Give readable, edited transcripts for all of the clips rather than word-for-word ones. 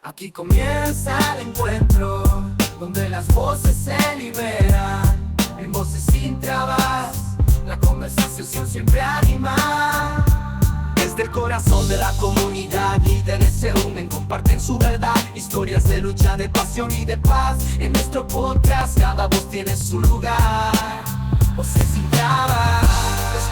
Aquí comienza el encuentro, donde las voces se liberan, en voces sin trabas, la conversación siempre anima. Desde el corazón de la comunidad, líderes se unen, comparten su verdad, historias de lucha, de pasión y de paz. En nuestro podcast cada voz tiene su lugar, voces sin trabas,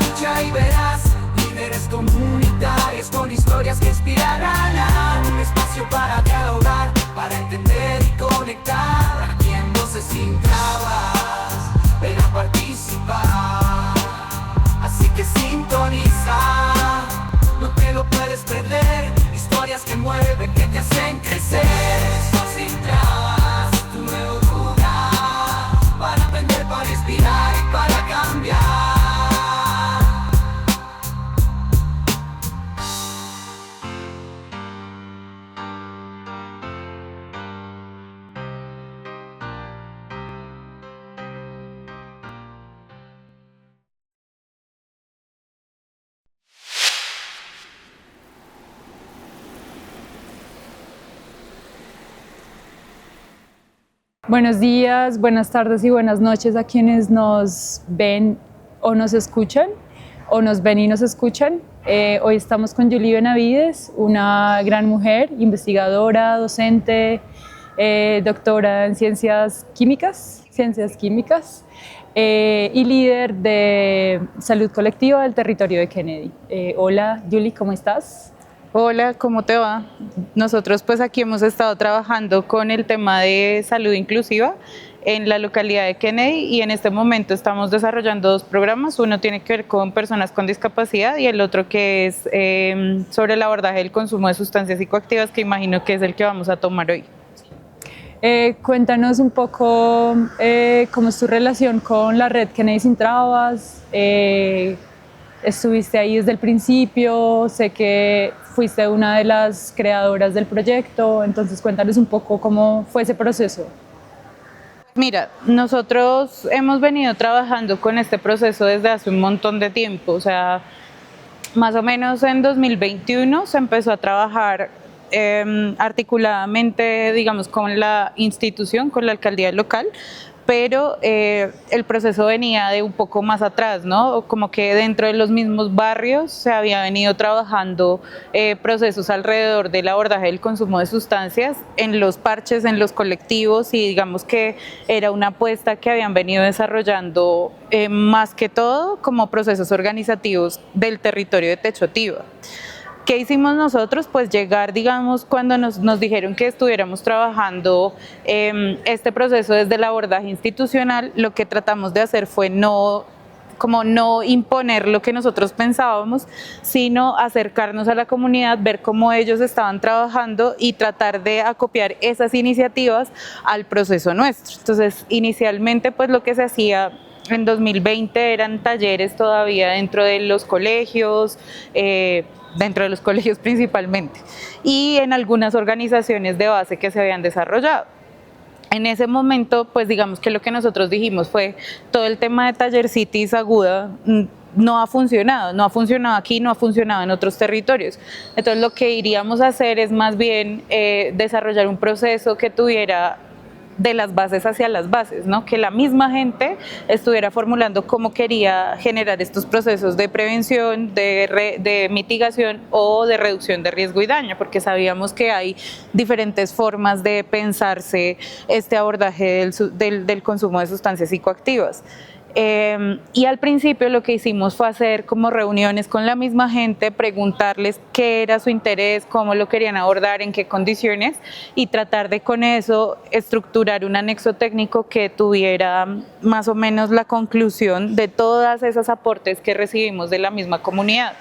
escucha y verás. Líderes comunitarios con historias que inspirarán, un espacio para dialogar, para entender y conectar. Aquí en Voces Sin Trabas, ven a participar. Así que sintoniza, no te lo puedes perder. Historias que mueven, que te hacen crecer. Voces Sin Trabas, tu nuevo lugar, para aprender, para inspirar y para cambiar. Buenos días, buenas tardes y buenas noches a quienes nos ven o nos escuchan, o nos ven y nos escuchan. Hoy estamos con Julie Benavides, una gran mujer, investigadora, docente, doctora en ciencias químicas y líder de salud colectiva del territorio de Kennedy. Hola Julie, ¿cómo estás? Hola, ¿cómo te va? Nosotros pues aquí hemos estado trabajando con el tema de salud inclusiva en la localidad de Kennedy y en este momento estamos desarrollando dos programas. Uno tiene que ver con personas con discapacidad y el otro que es sobre el abordaje del consumo de sustancias psicoactivas, que imagino que es el que vamos a tomar hoy. Cuéntanos un poco cómo es tu relación con la red Kennedy Sin Trabas. Estuviste ahí desde el principio, sé que fuiste una de las creadoras del proyecto, entonces cuéntanos un poco cómo fue ese proceso. Mira, nosotros hemos venido trabajando con este proceso desde hace un montón de tiempo, o sea, más o menos en 2021 se empezó a trabajar articuladamente, digamos, con la institución, con la alcaldía local, pero el proceso venía de un poco más atrás, ¿no? Como que dentro de los mismos barrios se había venido trabajando procesos alrededor del abordaje del consumo de sustancias en los parches, en los colectivos, y digamos que era una apuesta que habían venido desarrollando más que todo como procesos organizativos del territorio de Techotiva. ¿Qué hicimos nosotros? Pues llegar, digamos, cuando nos dijeron que estuviéramos trabajando este proceso desde el abordaje institucional, lo que tratamos de hacer fue no imponer lo que nosotros pensábamos, sino acercarnos a la comunidad, ver cómo ellos estaban trabajando y tratar de acopiar esas iniciativas al proceso nuestro. Entonces, inicialmente, pues lo que se hacía en 2020 eran talleres todavía dentro de los colegios, principalmente, y en algunas organizaciones de base que se habían desarrollado. En ese momento, pues digamos que lo que nosotros dijimos fue todo el tema de tallercitis aguda no ha funcionado aquí, no ha funcionado en otros territorios. Entonces lo que iríamos a hacer es más bien desarrollar un proceso que tuviera de las bases hacia las bases, ¿no? Que la misma gente estuviera formulando cómo quería generar estos procesos de prevención, de mitigación o de reducción de riesgo y daño, porque sabíamos que hay diferentes formas de pensarse este abordaje del consumo de sustancias psicoactivas. Y al principio lo que hicimos fue hacer como reuniones con la misma gente, preguntarles qué era su interés, cómo lo querían abordar, en qué condiciones, y tratar de con eso estructurar un anexo técnico que tuviera más o menos la conclusión de todas esos aportes que recibimos de la misma comunidad.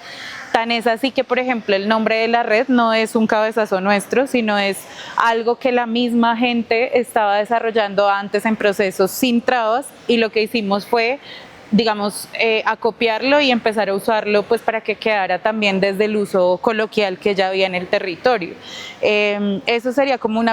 Tan es así que, por ejemplo, el nombre de la red no es un cabezazo nuestro, sino es algo que la misma gente estaba desarrollando antes en procesos sin trabas, y lo que hicimos fue, digamos, acopiarlo y empezar a usarlo pues para que quedara también desde el uso coloquial que ya había en el territorio. Eso sería como un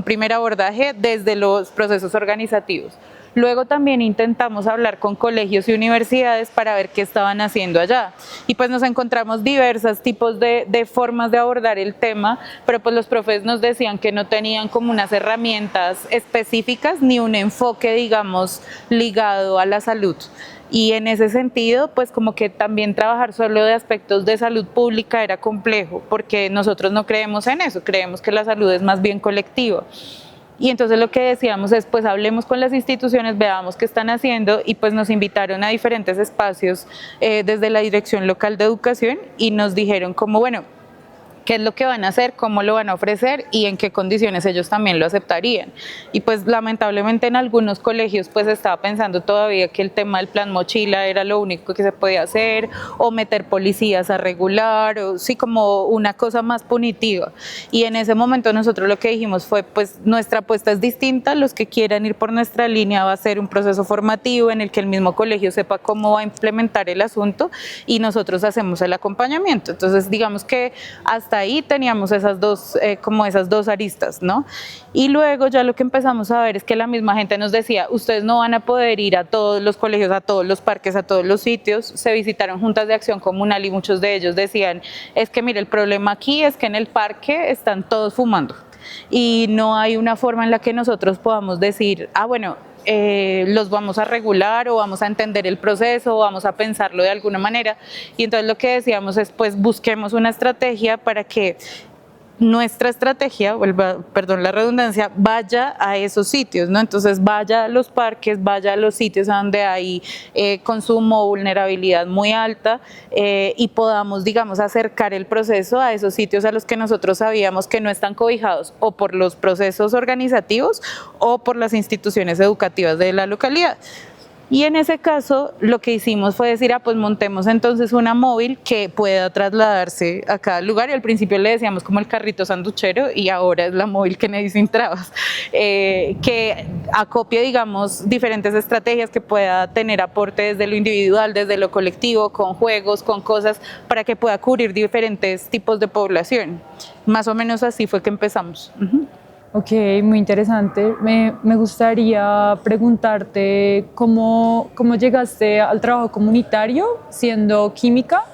primer abordaje desde los procesos organizativos. Luego también intentamos hablar con colegios y universidades para ver qué estaban haciendo allá. Y pues nos encontramos diversos tipos de formas de abordar el tema, pero pues los profes nos decían que no tenían como unas herramientas específicas ni un enfoque, digamos, ligado a la salud. Y en ese sentido, pues como que también trabajar solo de aspectos de salud pública era complejo, porque nosotros no creemos en eso, creemos que la salud es más bien colectiva. Y entonces lo que decíamos es, pues hablemos con las instituciones, veamos qué están haciendo, y pues nos invitaron a diferentes espacios desde la Dirección Local de Educación y nos dijeron como, bueno, qué es lo que van a hacer, cómo lo van a ofrecer y en qué condiciones ellos también lo aceptarían. Y pues lamentablemente en algunos colegios pues estaba pensando todavía que el tema del plan mochila era lo único que se podía hacer, o meter policías a regular, o sí, como una cosa más punitiva. Y en ese momento nosotros lo que dijimos fue, pues nuestra apuesta es distinta, los que quieran ir por nuestra línea va a ser un proceso formativo en el que el mismo colegio sepa cómo va a implementar el asunto y nosotros hacemos el acompañamiento. Entonces digamos que hasta ahí teníamos esas dos, como esas dos aristas, ¿no? Y luego ya lo que empezamos a ver es que la misma gente nos decía, ustedes no van a poder ir a todos los colegios, a todos los parques, a todos los sitios. Se visitaron juntas de acción comunal y muchos de ellos decían, es que mire, el problema aquí es que en el parque están todos fumando y no hay una forma en la que nosotros podamos decir, ah, bueno, los vamos a regular o vamos a entender el proceso o vamos a pensarlo de alguna manera. Y entonces lo que decíamos es, pues busquemos una estrategia para que nuestra estrategia, perdón la redundancia, vaya a esos sitios, ¿no? Entonces vaya a los parques, vaya a los sitios donde hay consumo o vulnerabilidad muy alta, y podamos, digamos, acercar el proceso a esos sitios a los que nosotros sabíamos que no están cobijados o por los procesos organizativos o por las instituciones educativas de la localidad. Y en ese caso lo que hicimos fue decir, pues montemos entonces una móvil que pueda trasladarse a cada lugar, y al principio le decíamos como el carrito sanduchero y ahora es la móvil Kennedy sin trabas, que acopie, digamos, diferentes estrategias, que pueda tener aporte desde lo individual, desde lo colectivo, con juegos, con cosas, para que pueda cubrir diferentes tipos de población. Más o menos así fue que empezamos. Ok, muy interesante. Me gustaría preguntarte cómo llegaste al trabajo comunitario siendo química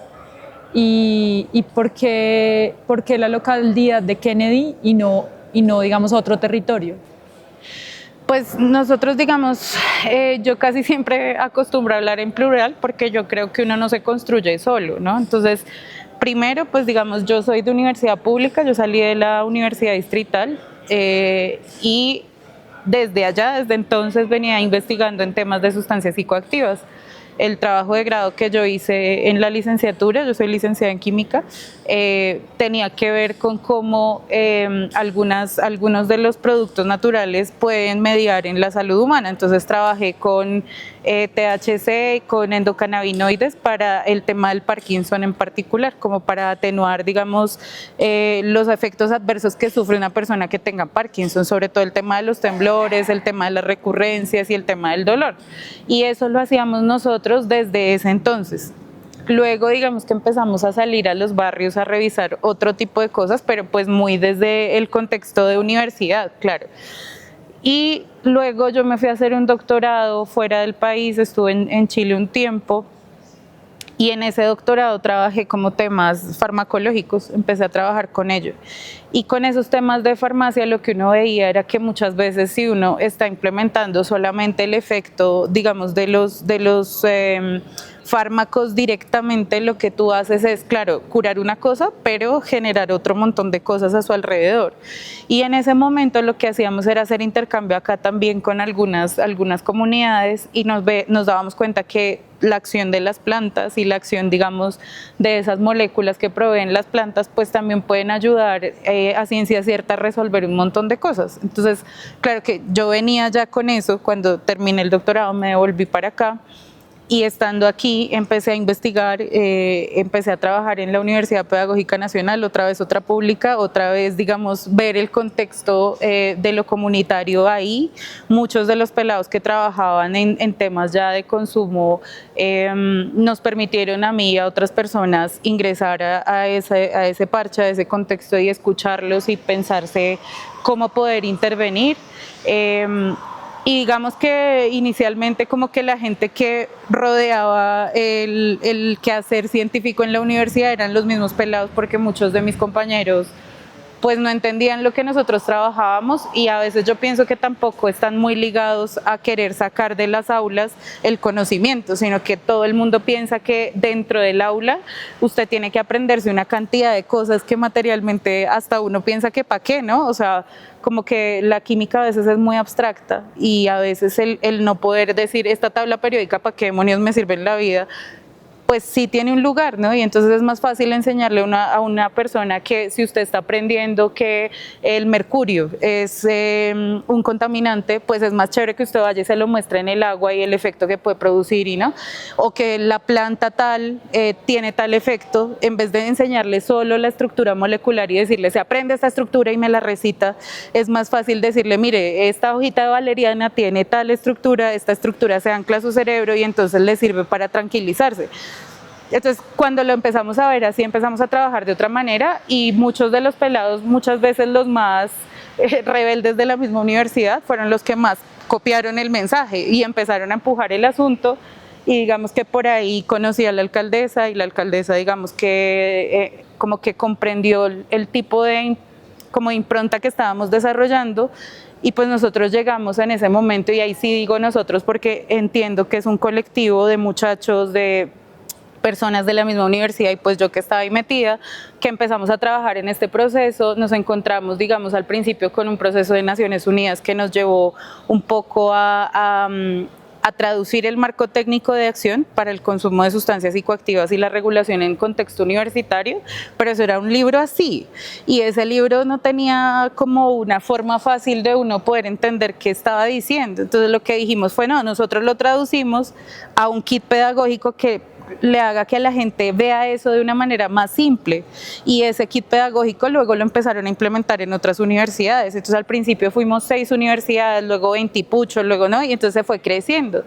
y por qué la localidad de Kennedy y no, digamos, otro territorio. Pues nosotros, digamos, yo casi siempre acostumbro a hablar en plural porque yo creo que uno no se construye solo, ¿no? Entonces, primero, pues digamos, yo soy de universidad pública, yo salí de la Universidad Distrital, y desde allá, desde entonces venía investigando en temas de sustancias psicoactivas. El trabajo de grado que yo hice en la licenciatura, yo soy licenciada en química, tenía que ver con cómo algunos de los productos naturales pueden mediar en la salud humana. Entonces trabajé con THC, con endocannabinoides para el tema del Parkinson en particular, como para atenuar, digamos, los efectos adversos que sufre una persona que tenga Parkinson, sobre todo el tema de los temblores, el tema de las recurrencias y el tema del dolor. Y eso lo hacíamos nosotros desde ese entonces. Luego, digamos que empezamos a salir a los barrios a revisar otro tipo de cosas, pero pues muy desde el contexto de universidad, claro. Y luego yo me fui a hacer un doctorado fuera del país, estuve en Chile un tiempo, y en ese doctorado trabajé como temas farmacológicos, empecé a trabajar con ello. Y con esos temas de farmacia lo que uno veía era que muchas veces si uno está implementando solamente el efecto, digamos, de los fármacos directamente, lo que tú haces es, claro, curar una cosa, pero generar otro montón de cosas a su alrededor. Y en ese momento lo que hacíamos era hacer intercambio acá también con algunas comunidades, y nos dábamos cuenta que la acción de las plantas y la acción, digamos, de esas moléculas que proveen las plantas, pues también pueden ayudar a ciencia cierta a resolver un montón de cosas. Entonces, claro que yo venía ya con eso, cuando terminé el doctorado me devolví para acá, y estando aquí empecé a investigar, empecé a trabajar en la Universidad Pedagógica Nacional, otra vez otra pública, otra vez, digamos, ver el contexto de lo comunitario ahí. Muchos de los pelados que trabajaban en temas ya de consumo nos permitieron a mí y a otras personas ingresar a ese parche, a ese contexto, y escucharlos y pensarse cómo poder intervenir. Y digamos que inicialmente como que la gente que rodeaba el quehacer científico en la universidad eran los mismos pelados, porque muchos de mis compañeros pues no entendían lo que nosotros trabajábamos, y a veces yo pienso que tampoco están muy ligados a querer sacar de las aulas el conocimiento, sino que todo el mundo piensa que dentro del aula usted tiene que aprenderse una cantidad de cosas que materialmente hasta uno piensa que para qué, ¿no? O sea, como que la química a veces es muy abstracta, y a veces el no poder decir esta tabla periódica para qué demonios me sirve en la vida, pues sí tiene un lugar, ¿no? Y entonces es más fácil enseñarle a una persona que si usted está aprendiendo que el mercurio es un contaminante, pues es más chévere que usted vaya y se lo muestre en el agua y el efecto que puede producir, y ¿no? O que la planta tal tiene tal efecto, en vez de enseñarle solo la estructura molecular y decirle, se aprende esta estructura y me la recita, es más fácil decirle, mire, esta hojita de valeriana tiene tal estructura, esta estructura se ancla a su cerebro y entonces le sirve para tranquilizarse. Entonces, cuando lo empezamos a ver así, empezamos a trabajar de otra manera, y muchos de los pelados, muchas veces los más rebeldes de la misma universidad, fueron los que más copiaron el mensaje y empezaron a empujar el asunto, y digamos que por ahí conocí a la alcaldesa, y la alcaldesa digamos que como que comprendió el tipo de como impronta que estábamos desarrollando, y pues nosotros llegamos en ese momento, y ahí sí digo nosotros porque entiendo que es un colectivo de muchachos, de personas de la misma universidad, y pues yo que estaba ahí metida, que empezamos a trabajar en este proceso. Nos encontramos, digamos, al principio con un proceso de Naciones Unidas que nos llevó un poco a traducir el marco técnico de acción para el consumo de sustancias psicoactivas y la regulación en contexto universitario, pero eso era un libro así, y ese libro no tenía como una forma fácil de uno poder entender qué estaba diciendo. Entonces lo que dijimos fue, no, nosotros lo traducimos a un kit pedagógico que le haga que la gente vea eso de una manera más simple, y ese kit pedagógico luego lo empezaron a implementar en otras universidades. Entonces al principio fuimos 6 universidades, luego 20 y pucho, luego no, y entonces se fue creciendo.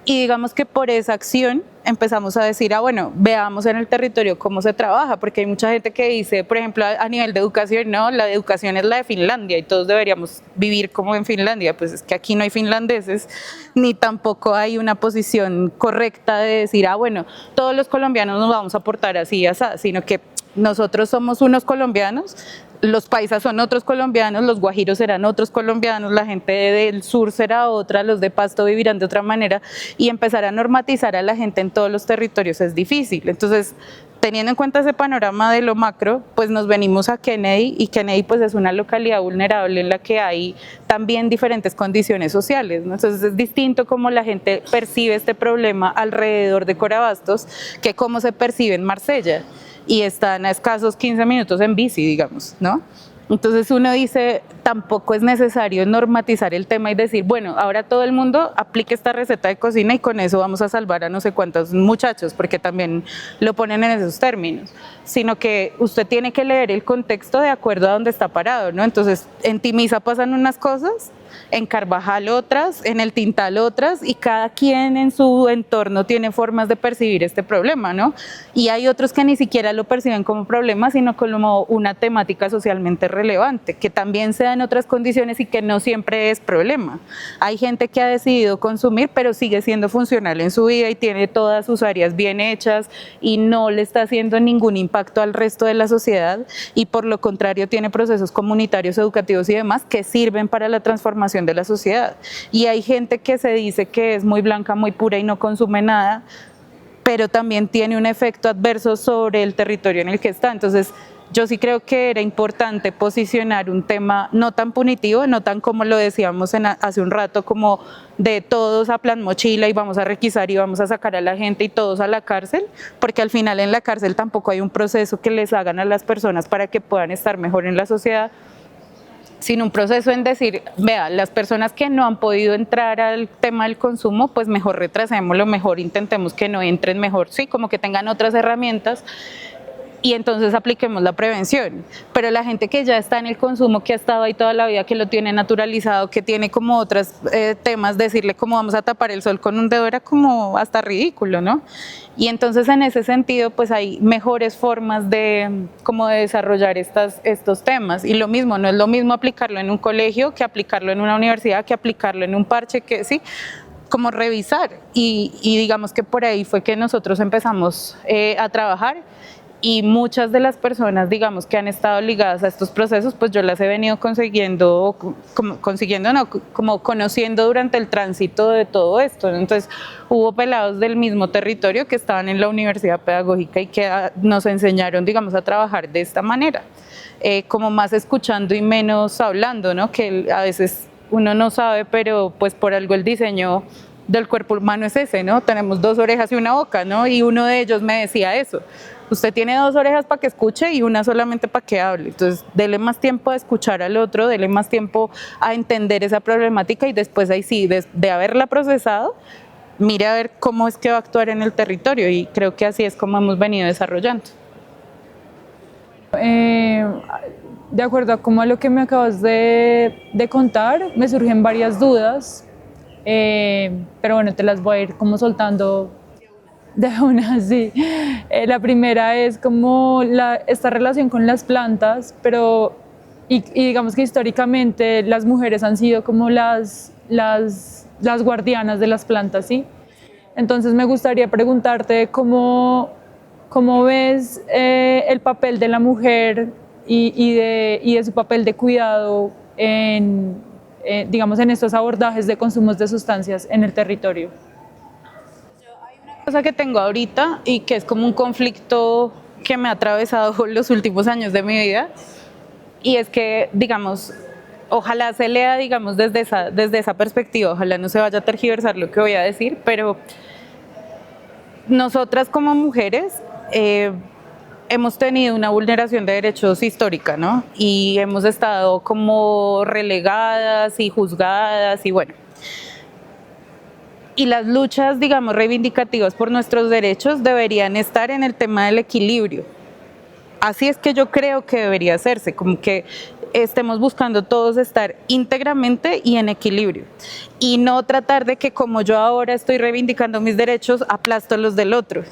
Y digamos que por esa acción empezamos a decir, bueno, veamos en el territorio cómo se trabaja, porque hay mucha gente que dice, por ejemplo, a nivel de educación, no, la educación es la de Finlandia y todos deberíamos vivir como en Finlandia. Pues es que aquí no hay finlandeses, ni tampoco hay una posición correcta de decir, bueno, todos los colombianos nos vamos a portar así y así, sino que nosotros somos unos colombianos, los paisas son otros colombianos, los guajiros serán otros colombianos, la gente del sur será otra, los de Pasto vivirán de otra manera, y empezar a normatizar a la gente en todos los territorios es difícil. Entonces, teniendo en cuenta ese panorama de lo macro, pues nos venimos a Kennedy, y Kennedy pues es una localidad vulnerable en la que hay también diferentes condiciones sociales, ¿no? Entonces es distinto cómo la gente percibe este problema alrededor de Corabastos que cómo se percibe en Marsella, y están a escasos 15 minutos en bici, digamos, ¿no? Entonces uno dice, tampoco es necesario normatizar el tema y decir, bueno, ahora todo el mundo aplique esta receta de cocina y con eso vamos a salvar a no sé cuántos muchachos, porque también lo ponen en esos términos, sino que usted tiene que leer el contexto de acuerdo a dónde está parado, ¿no? Entonces en Timisa pasan unas cosas, en Carvajal otras, en el Tintal otras, y cada quien en su entorno tiene formas de percibir este problema, ¿no? Y hay otros que ni siquiera lo perciben como problema, sino como una temática socialmente relevante, que también se da en otras condiciones y que no siempre es problema. Hay gente que ha decidido consumir, pero sigue siendo funcional en su vida y tiene todas sus áreas bien hechas y no le está haciendo ningún impacto al resto de la sociedad, y por lo contrario tiene procesos comunitarios, educativos y demás que sirven para la transformación de la sociedad. Y hay gente que se dice que es muy blanca, muy pura y no consume nada, pero también tiene un efecto adverso sobre el territorio en el que está. Entonces yo sí creo que era importante posicionar un tema no tan punitivo, no tan como lo decíamos hace un rato, como de todos a plan mochila y vamos a requisar y vamos a sacar a la gente y todos a la cárcel, porque al final en la cárcel tampoco hay un proceso que les hagan a las personas para que puedan estar mejor en la sociedad, sino un proceso en decir, vea, las personas que no han podido entrar al tema del consumo, pues mejor retrasémoslo, mejor intentemos que no entren, mejor sí, como que tengan otras herramientas. y entonces apliquemos la prevención. Pero la gente que ya está en el consumo, que ha estado ahí toda la vida, que lo tiene naturalizado, que tiene como otros temas, decirle cómo vamos a tapar el sol con un dedo era como hasta ridículo, ¿no? Y entonces en ese sentido pues hay mejores formas de como de desarrollar estos temas, y lo mismo, no es lo mismo aplicarlo en un colegio que aplicarlo en una universidad, que aplicarlo en un parche, que sí, como revisar, y digamos que por ahí fue que nosotros empezamos a trabajar. Y muchas de las personas, digamos, que han estado ligadas a estos procesos, pues yo las he venido como conociendo durante el tránsito de todo esto. Entonces, hubo pelados del mismo territorio que estaban en la universidad pedagógica y que nos enseñaron, digamos, a trabajar de esta manera, como más escuchando y menos hablando, ¿no? Que a veces uno no sabe, pero pues por algo el diseño del cuerpo humano es ese, ¿no? Tenemos 2 orejas y una boca, ¿no? Y uno de ellos me decía eso. Usted tiene 2 orejas para que escuche y una solamente para que hable. Entonces, dele más tiempo a escuchar al otro, dele más tiempo a entender esa problemática, y después ahí sí, de haberla procesado, mire a ver cómo es que va a actuar en el territorio, y creo que así es como hemos venido desarrollando. De acuerdo a como a lo que me acabas de contar, me surgen varias dudas, pero bueno, te las voy a ir como soltando de una, sí. La primera es como esta relación con las plantas, pero y digamos que históricamente las mujeres han sido como las guardianas de las plantas, ¿sí? Entonces me gustaría preguntarte cómo ves el papel de la mujer y de su papel de cuidado digamos, en estos abordajes de consumos de sustancias en el territorio. Cosa que tengo ahorita y que es como un conflicto que me ha atravesado los últimos años de mi vida, y es que, digamos, ojalá se lea, digamos, desde esa perspectiva, ojalá no se vaya a tergiversar lo que voy a decir, pero nosotras como mujeres hemos tenido una vulneración de derechos histórica, ¿no? Y hemos estado como relegadas y juzgadas, y bueno. Y las luchas, digamos, reivindicativas por nuestros derechos deberían estar en el tema del equilibrio. Así es que yo creo que debería hacerse, como que estemos buscando todos estar íntegramente y en equilibrio. Y no tratar de que, como yo ahora estoy reivindicando mis derechos, aplasto los del otro.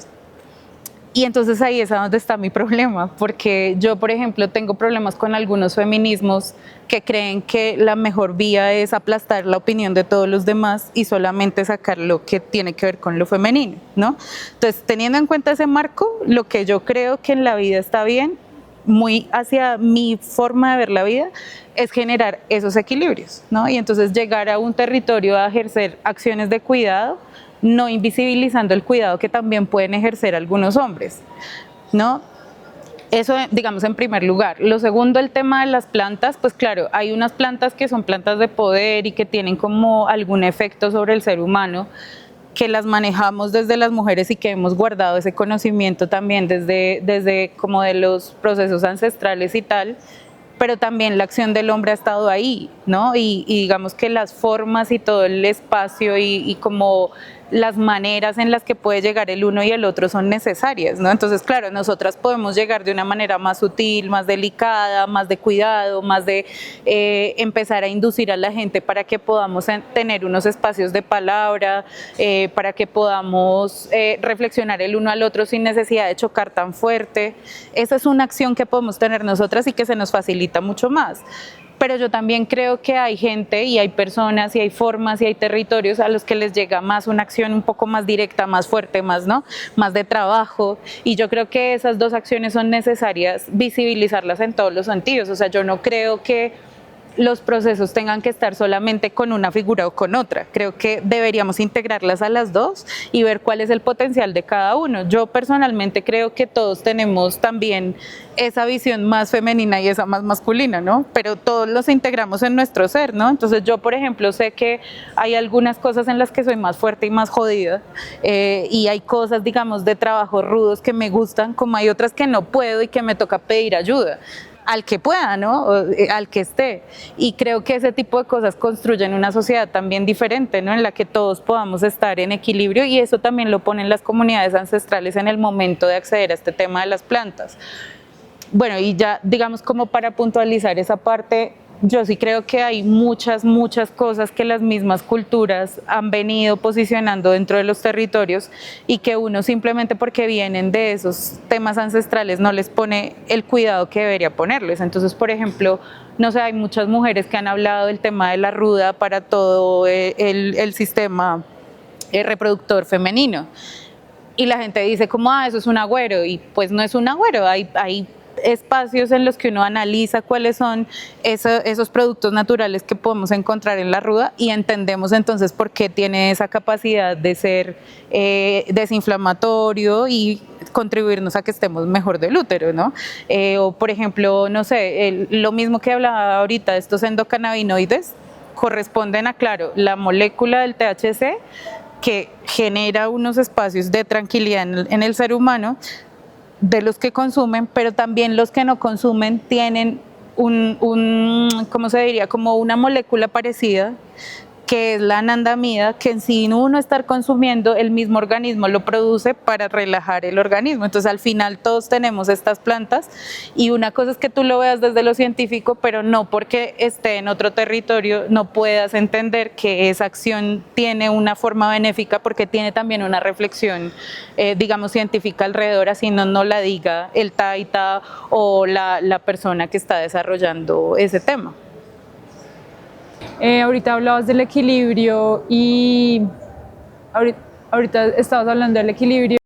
Y entonces ahí es a donde está mi problema, porque yo, por ejemplo, tengo problemas con algunos feminismos que creen que la mejor vía es aplastar la opinión de todos los demás y solamente sacar lo que tiene que ver con lo femenino, ¿no? Entonces, teniendo en cuenta ese marco, lo que yo creo que en la vida está bien, muy hacia mi forma de ver la vida, es generar esos equilibrios, ¿no? Y entonces llegar a un territorio a ejercer acciones de cuidado, no invisibilizando el cuidado que también pueden ejercer algunos hombres, ¿no? Eso, digamos, en primer lugar. Lo segundo, el tema de las plantas, pues claro, hay unas plantas que son plantas de poder y que tienen como algún efecto sobre el ser humano, que las manejamos desde las mujeres y que hemos guardado ese conocimiento también desde como de los procesos ancestrales y tal, pero también la acción del hombre ha estado ahí, ¿no? Y digamos que las formas y todo el espacio y como las maneras en las que puede llegar el uno y el otro son necesarias, ¿no? Entonces, claro, nosotras podemos llegar de una manera más sutil, más delicada, más de cuidado, más de empezar a inducir a la gente para que podamos tener unos espacios de palabra, para que podamos reflexionar el uno al otro sin necesidad de chocar tan fuerte. Esa es una acción que podemos tener nosotras y que se nos facilita mucho más. Pero yo también creo que hay gente y hay personas y hay formas y hay territorios a los que les llega más una acción un poco más directa, más fuerte, más, ¿no? Más de trabajo, y yo creo que esas dos acciones son necesarias visibilizarlas en todos los sentidos. O sea, yo no creo que los procesos tengan que estar solamente con una figura o con otra. Creo que deberíamos integrarlas a las dos y ver cuál es el potencial de cada uno. Yo personalmente creo que todos tenemos también esa visión más femenina y esa más masculina, ¿no? Pero todos los integramos en nuestro ser, ¿no? Entonces yo, por ejemplo, sé que hay algunas cosas en las que soy más fuerte y más jodida, y hay cosas, digamos, de trabajo rudos que me gustan, como hay otras que no puedo y que me toca pedir ayuda. al que pueda, ¿no? Al que esté. Y creo que ese tipo de cosas construyen una sociedad también diferente, ¿no? En la que todos podamos estar en equilibrio, y eso también lo ponen las comunidades ancestrales en el momento de acceder a este tema de las plantas. Bueno, y ya digamos como para puntualizar esa parte, yo sí creo que hay muchas cosas que las mismas culturas han venido posicionando dentro de los territorios y que uno simplemente porque vienen de esos temas ancestrales no les pone el cuidado que debería ponerles. Entonces, por ejemplo, no sé, hay muchas mujeres que han hablado del tema de la ruda para todo el sistema reproductor femenino. Y la gente dice como, eso es un agüero, y pues no es un agüero, hay espacios en los que uno analiza cuáles son esos productos naturales que podemos encontrar en la ruda y entendemos entonces por qué tiene esa capacidad de ser desinflamatorio y contribuirnos a que estemos mejor del útero, ¿no? O por ejemplo, no sé, lo mismo que hablaba ahorita de estos endocannabinoides corresponden a, claro, la molécula del THC que genera unos espacios de tranquilidad en el ser humano, de los que consumen, pero también los que no consumen tienen ¿cómo se diría? Como una molécula parecida, que es la anandamida, que sin uno estar consumiendo, el mismo organismo lo produce para relajar el organismo. Entonces al final todos tenemos estas plantas, y una cosa es que tú lo veas desde lo científico, pero no porque esté en otro territorio no puedas entender que esa acción tiene una forma benéfica, porque tiene también una reflexión, digamos, científica alrededor, así no la diga el taita o la persona que está desarrollando ese tema. Ahorita hablabas del equilibrio y ahorita estabas hablando del equilibrio